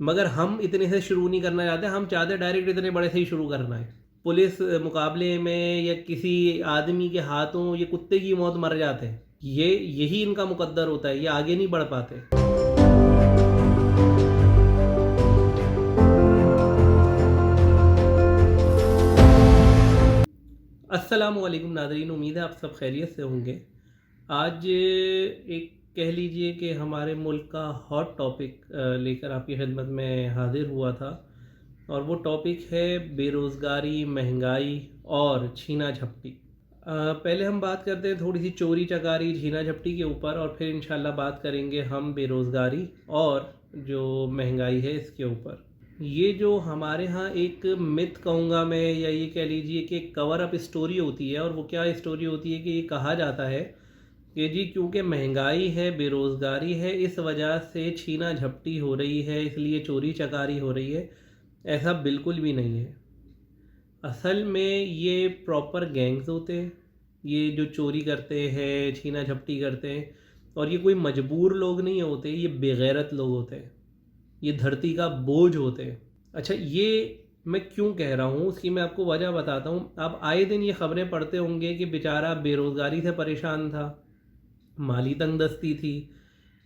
مگر ہم اتنے سے شروع نہیں کرنا چاہتے، ہم چاہتے ڈائریکٹ اتنے بڑے سے ہی شروع کرنا ہے۔ پولیس مقابلے میں یا کسی آدمی کے ہاتھوں یہ کتے کی موت مر جاتے ہیں، یہی ان کا مقدر ہوتا ہے، یہ آگے نہیں بڑھ پاتے۔ السلام علیکم ناظرین، امید ہے آپ سب خیریت سے ہوں گے۔ آج ایک کہہ لیجئے کہ ہمارے ملک کا ہاٹ ٹاپک لے کر آپ کی خدمت میں حاضر ہوا تھا، اور وہ ٹاپک ہے بے روزگاری، مہنگائی اور چھینا جھپٹی۔ پہلے ہم بات کرتے ہیں تھوڑی سی چوری چکاری، چھینا جھپٹی کے اوپر، اور پھر انشاءاللہ بات کریں گے ہم بے روزگاری اور جو مہنگائی ہے اس کے اوپر۔ یہ جو ہمارے ہاں ایک مت کہوں گا میں، یا یہ کہہ لیجئے کہ ایک کور اپ اسٹوری ہوتی ہے، اور وہ کیا اسٹوری ہوتی ہے کہ یہ کہا جاتا ہے کہ جی کیونکہ مہنگائی ہے، بے روزگاری ہے، اس وجہ سے چھینا جھپٹی ہو رہی ہے، اس لیے چوری چکاری ہو رہی ہے۔ ایسا بالکل بھی نہیں ہے۔ اصل میں یہ پراپر گینگز ہوتے ہیں، یہ جو چوری کرتے ہیں، چھینا جھپٹی کرتے ہیں، اور یہ کوئی مجبور لوگ نہیں ہوتے، یہ بے غیرت لوگ ہوتے ہیں، یہ دھرتی کا بوجھ ہوتے ہیں۔ اچھا، یہ میں کیوں کہہ رہا ہوں اس کی میں آپ کو وجہ بتاتا ہوں۔ آپ آئے دن یہ خبریں پڑھتے ہوں گے کہ بیچارہ بے روزگاری سے پریشان تھا، مالی تنگ دستی تھی،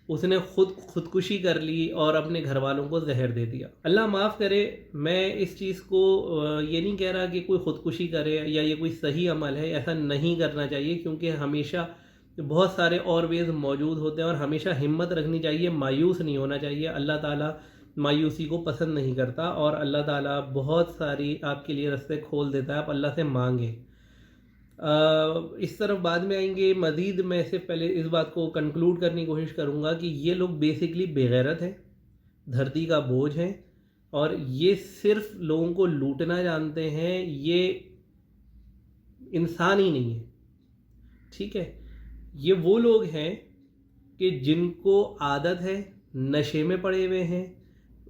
اس نے خودکشی کر لی اور اپنے گھر والوں کو زہر دے دیا۔ اللہ معاف کرے، میں اس چیز کو یہ نہیں کہہ رہا کہ کوئی خودکشی کرے یا یہ کوئی صحیح عمل ہے، ایسا نہیں کرنا چاہیے، کیونکہ ہمیشہ بہت سارے اور ویز موجود ہوتے ہیں، اور ہمیشہ ہمت رکھنی چاہیے، مایوس نہیں ہونا چاہیے۔ اللہ تعالیٰ مایوسی کو پسند نہیں کرتا، اور اللہ تعالیٰ بہت ساری آپ کے لیے رستے کھول دیتا ہے، آپ اللہ سے مانگیں۔ اس طرف بعد میں آئیں گے مزید۔ میں صرف پہلے اس بات کو کنکلوڈ کرنے کی کوشش کروں گا کہ یہ لوگ بیسکلی بے غیرت ہیں، دھرتی کا بوجھ ہیں، اور یہ صرف لوگوں کو لوٹنا جانتے ہیں، یہ انسان ہی نہیں ہے، ٹھیک ہے؟ یہ وہ لوگ ہیں کہ جن کو عادت ہے، نشے میں پڑے ہوئے ہیں،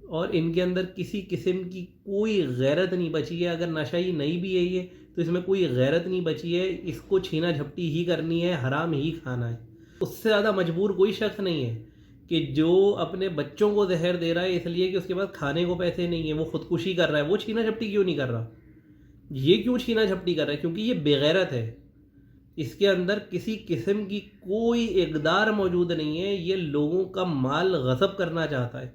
اور ان کے اندر کسی قسم کی کوئی غیرت نہیں بچی ہے۔ اگر نشہ ہی نہیں بھی ہے یہ، تو اس میں کوئی غیرت نہیں بچی ہے، اس کو چھینا جھپٹی ہی کرنی ہے، حرام ہی کھانا ہے۔ اس سے زیادہ مجبور کوئی شخص نہیں ہے کہ جو اپنے بچوں کو زہر دے رہا ہے اس لیے کہ اس کے پاس کھانے کو پیسے نہیں ہیں، وہ خودکشی کر رہا ہے، وہ چھینا جھپٹی کیوں نہیں کر رہا؟ یہ کیوں چھینا جھپٹی کر رہا ہے؟ کیونکہ یہ بے غیرت ہے، اس کے اندر کسی قسم کی کوئی اقدار موجود نہیں ہے، یہ لوگوں کا مال غصب کرنا چاہتا ہے،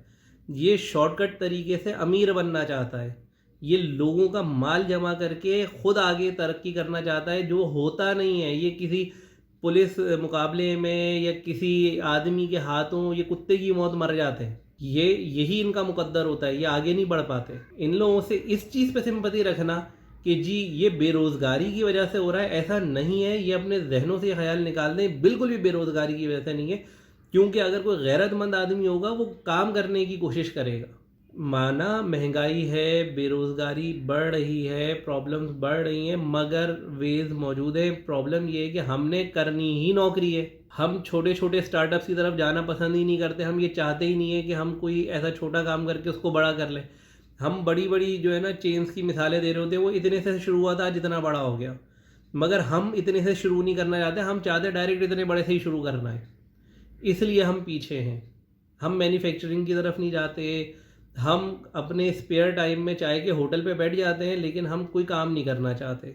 یہ شارٹ کٹ طریقے سے امیر بننا چاہتا ہے، یہ لوگوں کا مال جمع کر کے خود آگے ترقی کرنا چاہتا ہے، جو ہوتا نہیں ہے۔ یہ کسی پولیس مقابلے میں یا کسی آدمی کے ہاتھوں یہ کتے کی موت مر جاتے ہیں، یہی ان کا مقدر ہوتا ہے، یہ آگے نہیں بڑھ پاتے۔ ان لوگوں سے اس چیز پہ سمپتی رکھنا کہ جی یہ بے روزگاری کی وجہ سے ہو رہا ہے، ایسا نہیں ہے۔ یہ اپنے ذہنوں سے خیال نکال دیں، بالکل بھی بے روزگاری کی وجہ سے نہیں ہے، کیونکہ اگر کوئی غیرت مند آدمی ہوگا وہ کام کرنے کی کوشش کرے گا۔ مانا مہنگائی ہے، بے روزگاری بڑھ رہی ہے، پرابلمز بڑھ رہی ہیں، مگر ویز موجود ہیں۔ پرابلم یہ ہے کہ ہم نے کرنی ہی نوکری ہے، ہم چھوٹے چھوٹے سٹارٹ اپس کی طرف جانا پسند ہی نہیں کرتے، ہم یہ چاہتے ہی نہیں ہے کہ ہم کوئی ایسا چھوٹا کام کر کے اس کو بڑا کر لیں۔ ہم بڑی بڑی جو ہے نا چینز کی مثالیں دے رہے ہوتے ہیں، وہ اتنے سے شروع ہوا تھا جتنا بڑا ہو گیا، مگر ہم اتنے سے شروع نہیں کرنا چاہتے، ہم چاہتے ڈائریکٹ اتنے بڑے سے ہی شروع کرنا ہے، اس لیے ہم پیچھے ہیں۔ ہم مینوفیکچرنگ کی طرف نہیں جاتے، ہم اپنے اسپیئر ٹائم میں چاہے کہ ہوٹل پہ بیٹھ جاتے ہیں، لیکن ہم کوئی کام نہیں کرنا چاہتے۔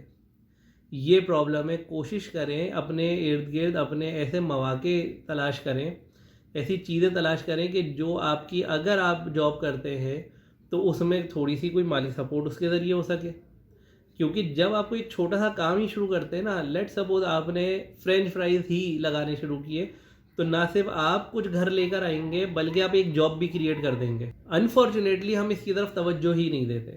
یہ پرابلم ہے۔ کوشش کریں اپنے ارد گرد اپنے ایسے مواقع تلاش کریں، ایسی چیزیں تلاش کریں کہ جو آپ کی، اگر آپ جاب کرتے ہیں تو اس میں تھوڑی سی کوئی مالی سپورٹ اس کے ذریعے ہو سکے، کیونکہ جب آپ کو ایک چھوٹا سا کام ہی شروع کرتے ہیں نا، لیٹ سپوز آپ نے فرینچ فرائز ہی لگانے شروع کیے، تو نہ صرف آپ کچھ گھر لے کر آئیں گے بلکہ آپ ایک جاب بھی کریٹ کر دیں گے۔ انفارچونیٹلی ہم اس کی طرف توجہ ہی نہیں دیتے۔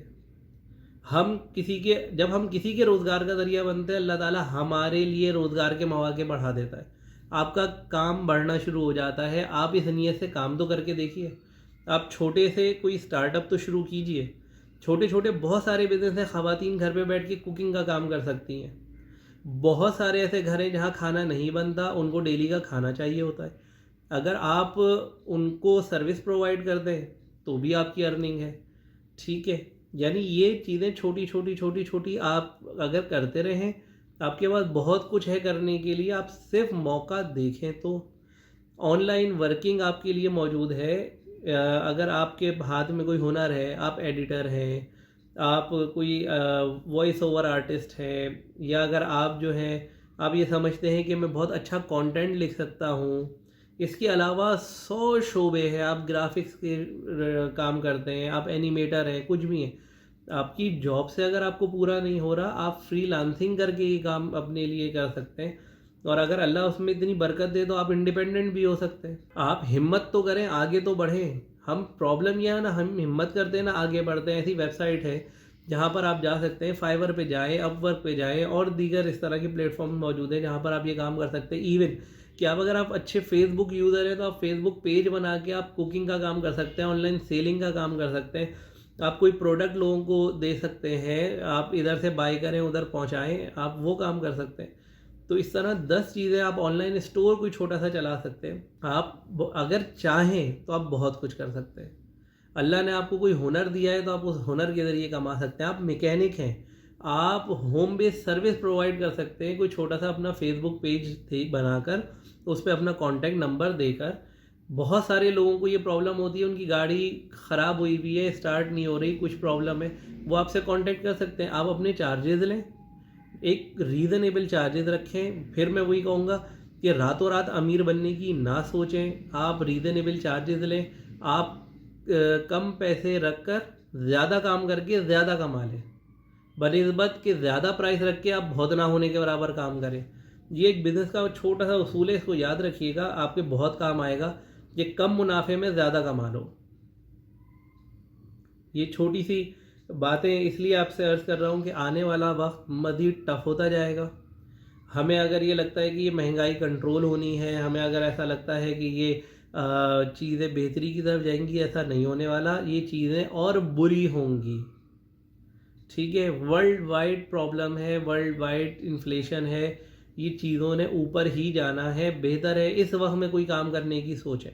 جب ہم کسی کے روزگار کا ذریعہ بنتے ہیں، اللہ تعالیٰ ہمارے لیے روزگار کے مواقع بڑھا دیتا ہے، آپ کا کام بڑھنا شروع ہو جاتا ہے۔ آپ اس نیت سے کام تو کر کے دیکھیے، آپ چھوٹے سے کوئی سٹارٹ اپ تو شروع کیجئے۔ چھوٹے چھوٹے بہت سارے بزنس ہیں، خواتین گھر پہ بیٹھ کے کوکنگ کا کام کر سکتی ہیں۔ بہت سارے ایسے گھر ہیں جہاں کھانا نہیں بنتا، ان کو ڈیلی کا کھانا چاہیے ہوتا ہے۔ اگر آپ ان کو سروس پرووائڈ کر دیں تو بھی آپ کی ارننگ ہے، ٹھیک ہے؟ یعنی یہ چیزیں چھوٹی چھوٹی چھوٹی چھوٹی آپ اگر کرتے رہیں، آپ کے پاس بہت کچھ ہے کرنے کے لیے، آپ صرف موقع دیکھیں۔ تو آن لائن ورکنگ آپ کے لیے موجود ہے، اگر آپ کے ہاتھ میں کوئی ہنر ہے، آپ ایڈیٹر ہیں، آپ کوئی وائس اوور آرٹسٹ ہے، یا اگر آپ جو ہے آپ یہ سمجھتے ہیں کہ میں بہت اچھا کانٹینٹ لکھ سکتا ہوں، اس کے علاوہ 100 شعبے ہیں، آپ گرافکس کے کام کرتے ہیں، آپ اینیمیٹر ہیں، کچھ بھی ہیں، آپ کی جاب سے اگر آپ کو پورا نہیں ہو رہا، آپ فری لانسنگ کر کے یہ کام اپنے لیے کر سکتے ہیں، اور اگر اللہ اس میں اتنی برکت دے تو آپ انڈیپینڈنٹ بھی ہو سکتے ہیں. آپ ہمت تو کریں، آگے تو بڑھیں. ہم پرابلم یہ ہے نا، ہم ہمت کرتے ہیں نا آگے بڑھتے ہیں. ایسی ویب سائٹ ہے جہاں پر آپ جا سکتے ہیں، فائیور پہ جائیں، اپ ورک پہ جائیں، اور دیگر اس طرح کے پلیٹ فارم موجود ہیں جہاں پر آپ یہ کام کر سکتے ہیں. ایون کہ آپ اگر آپ اچھے فیس بک یوزر ہیں تو آپ فیس بک پیج بنا کے آپ کوکنگ کا کام کر سکتے ہیں، آن لائن سیلنگ کا کام کر سکتے ہیں. آپ کوئی پروڈکٹ لوگوں کو دے سکتے ہیں، آپ ادھر سے بائی کریں ادھر پہنچائیں، آپ وہ کام کر سکتے ہیں. تو اس طرح 10 چیزیں آپ آن لائن اسٹور کوئی چھوٹا سا چلا سکتے ہیں. آپ اگر چاہیں تو آپ بہت کچھ کر سکتے ہیں. اللہ نے آپ کو کوئی ہنر دیا ہے تو آپ اس ہنر کے ذریعے کما سکتے ہیں. آپ میکینک ہیں، آپ ہوم بیس سروس پرووائڈ کر سکتے ہیں. کوئی چھوٹا سا اپنا فیس بک پیج بنا کر اس پہ اپنا کانٹیکٹ نمبر دے کر. بہت سارے لوگوں کو یہ پرابلم ہوتی ہے، ان کی گاڑی خراب ہوئی ہوئی ہے، اسٹارٹ نہیں ہو رہی، کچھ پرابلم ہے، وہ آپ سے کانٹیکٹ کر سکتے ہیں. آپ اپنے چارجز لیں، ایک ریزنیبل چارجز رکھیں. پھر میں وہی کہوں گا کہ راتوں رات امیر بننے کی نہ سوچیں، آپ ریزنیبل چارجز لیں. آپ کم پیسے رکھ کر زیادہ کام کر کے زیادہ کما لیں، بنسبت کہ زیادہ پرائس رکھ کے آپ بہت نہ ہونے کے برابر کام کریں. یہ ایک بزنس کا چھوٹا سا اصول ہے، اس کو یاد رکھیے گا، آپ کے بہت کام آئے گا. کہ کم منافع میں زیادہ کما لو. یہ چھوٹی سی باتیں اس لیے آپ سے عرض کر رہا ہوں کہ آنے والا وقت مزید ٹف ہوتا جائے گا. ہمیں اگر یہ لگتا ہے کہ یہ مہنگائی کنٹرول ہونی ہے، ہمیں اگر ایسا لگتا ہے کہ یہ چیزیں بہتری کی طرف جائیں گی، ایسا نہیں ہونے والا. یہ چیزیں اور بری ہوں گی. ٹھیک ہے، ورلڈ وائڈ پرابلم ہے، ورلڈ وائڈ انفلیشن ہے، یہ چیزوں نے اوپر ہی جانا ہے. بہتر ہے اس وقت میں کوئی کام کرنے کی سوچیں.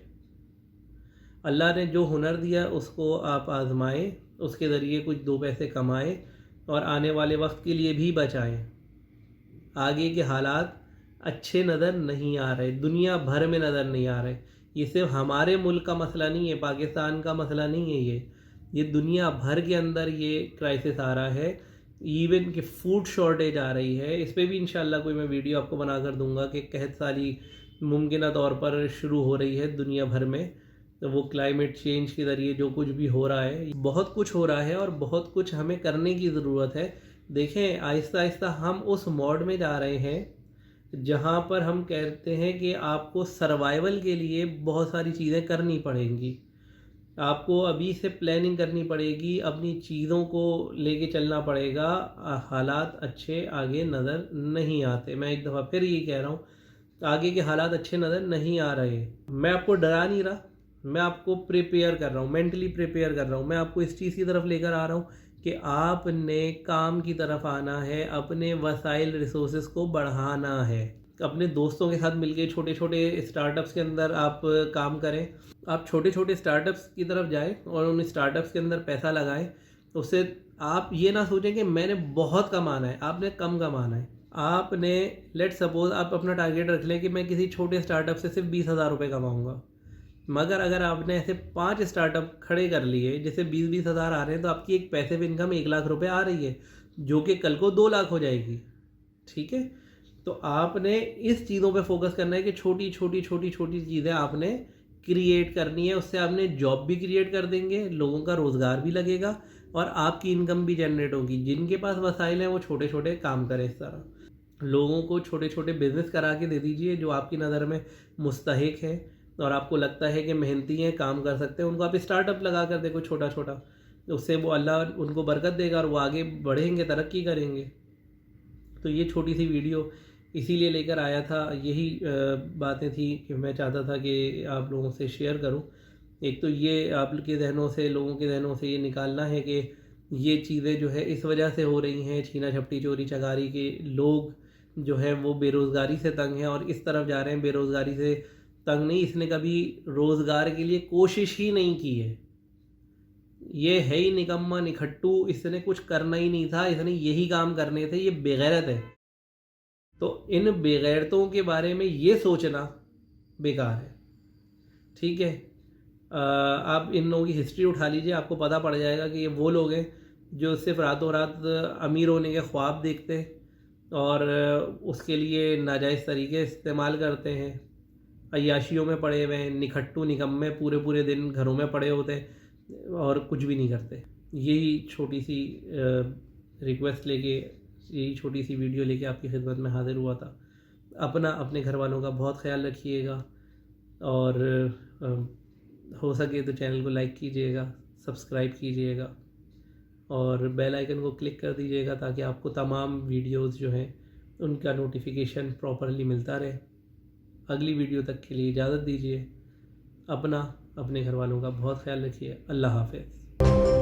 اللہ نے جو ہنر دیا اس کو آپ آزمائیں، اس کے ذریعے کچھ 2 پیسے کمائیں اور آنے والے وقت کے لیے بھی بچائیں. آگے کے حالات اچھے نظر نہیں آ رہے، دنیا بھر میں نظر نہیں آ رہے. یہ صرف ہمارے ملک کا مسئلہ نہیں ہے، پاکستان کا مسئلہ نہیں ہے، یہ دنیا بھر کے اندر یہ کرائسس آ رہا ہے. ایون کہ فوڈ شارٹیج آ رہی ہے. اس پہ بھی انشاءاللہ کوئی میں ویڈیو آپ کو بنا کر دوں گا کہ قحط سالی ممکنہ طور پر شروع ہو رہی ہے دنیا بھر میں. تو وہ کلائمیٹ چینج کے ذریعے جو کچھ بھی ہو رہا ہے، بہت کچھ ہو رہا ہے اور بہت کچھ ہمیں کرنے کی ضرورت ہے. دیکھیں آہستہ آہستہ ہم اس موڈ میں جا رہے ہیں جہاں پر ہم کہتے ہیں کہ آپ کو سروائیول کے لیے بہت ساری چیزیں کرنی پڑیں گی. آپ کو ابھی سے پلاننگ کرنی پڑے گی، اپنی چیزوں کو لے کے چلنا پڑے گا. حالات اچھے آگے نظر نہیں آتے. میں ایک دفعہ پھر یہ کہہ رہا ہوں، آگے کے حالات اچھے نظر نہیں آ رہے. میں آپ کو ڈرا نہیں رہا، میں آپ کو پریپیئر کر رہا ہوں، مینٹلی پریپیئر کر رہا ہوں. میں آپ کو اس چیز کی طرف لے کر آ رہا ہوں کہ آپ نے کام کی طرف آنا ہے، اپنے وسائل ریسورسز کو بڑھانا ہے. اپنے دوستوں کے ساتھ مل کے چھوٹے چھوٹے اسٹارٹ اپس کے اندر آپ کام کریں. آپ چھوٹے چھوٹے اسٹارٹ اپس کی طرف جائیں اور ان اسٹارٹ اپس کے اندر پیسہ لگائیں. اس سے آپ یہ نہ سوچیں کہ میں نے بہت کمانا ہے، آپ نے کم کمانا ہے. آپ نے لیٹ سپوز آپ اپنا ٹارگیٹ رکھ لیں کہ میں کسی چھوٹے اسٹارٹ اپ سے صرف 20,000 روپے کماؤں گا. مگر اگر آپ نے ایسے 5 اسٹارٹ اپ کھڑے کر لیے جیسے 20,000 ہزار آ رہے ہیں، تو آپ کی ایک پیسیو انکم 1 لاکھ روپے آ رہی ہے، جو کہ کل کو 2 لاکھ ہو جائے گی. ٹھیک ہے، تو آپ نے اس چیزوں پہ فوکس کرنا ہے کہ چھوٹی چھوٹی چھوٹی چھوٹی چیزیں آپ نے کریٹ کرنی ہے. اس سے آپ نے جاب بھی کریٹ کر دیں گے، لوگوں کا روزگار بھی لگے گا اور آپ کی انکم بھی جنریٹ ہوگی. جن کے پاس وسائل ہیں وہ چھوٹے چھوٹے کام کریں. اس طرح لوگوں کو چھوٹے چھوٹے بزنس کرا کے دے دیجئے جو آپ کی نظر میں مستحق ہے اور آپ کو لگتا ہے کہ محنتی ہیں، کام کر سکتے ہیں. ان کو آپ اسٹارٹ اپ لگا کر دیکھو چھوٹا چھوٹا، اس سے وہ اللہ ان کو برکت دے گا اور وہ آگے بڑھیں گے، ترقی کریں گے. تو یہ چھوٹی سی ویڈیو اسی لیے لے کر آیا تھا. یہی باتیں تھیں کہ میں چاہتا تھا کہ آپ لوگوں سے شیئر کروں. ایک تو یہ آپ کے ذہنوں سے، لوگوں کے ذہنوں سے یہ نکالنا ہے کہ یہ چیزیں جو ہے اس وجہ سے ہو رہی ہیں، چھینا جھپٹی چوری چکاری کے لوگ جو ہے وہ بے روزگاری سے تنگ ہیں اور اس طرف جا رہے ہیں. بے روزگاری سے تنگ نہیں، اس نے کبھی روزگار کے لیے کوشش ہی نہیں کی ہے. یہ ہے ہی نکما نکھٹو، اس نے کچھ کرنا ہی نہیں تھا، اس نے یہی کام کرنے تھے. یہ بےغیرت ہے. تو ان بےغیرتوں کے بارے میں یہ سوچنا بیکار ہے. ٹھیک ہے، آپ ان لوگوں کی ہسٹری اٹھا لیجئے، آپ کو پتہ پڑ جائے گا کہ یہ وہ لوگ ہیں جو صرف راتوں رات امیر ہونے کے خواب دیکھتے ہیں اور اس کے لیے ناجائز طریقے استعمال کرتے ہیں، عیاشیوں میں پڑے ہوئے ہیں، نکھٹو نکمے پورے پورے دن گھروں میں پڑے ہوتے ہیں اور کچھ بھی نہیں کرتے۔ یہی چھوٹی سی ریکویسٹ لے کے، یہی چھوٹی سی ویڈیو لے کے آپ کی خدمت میں حاضر ہوا تھا۔ اپنے گھر والوں کا بہت خیال رکھیے گا، اور ہو سکے تو چینل کو لائک کیجیے گا، سبسکرائب کیجیے گا، اور بیل آئیکن کو کلک کر دیجیے گا تاکہ آپ کو تمام ویڈیوز جو ہیں ان کا نوٹیفیکیشن پراپرلی ملتا رہے۔ اگلی ویڈیو تک کے لیے اجازت دیجیے۔ اپنے گھر والوں کا بہت خیال رکھیے۔ اللہ حافظ۔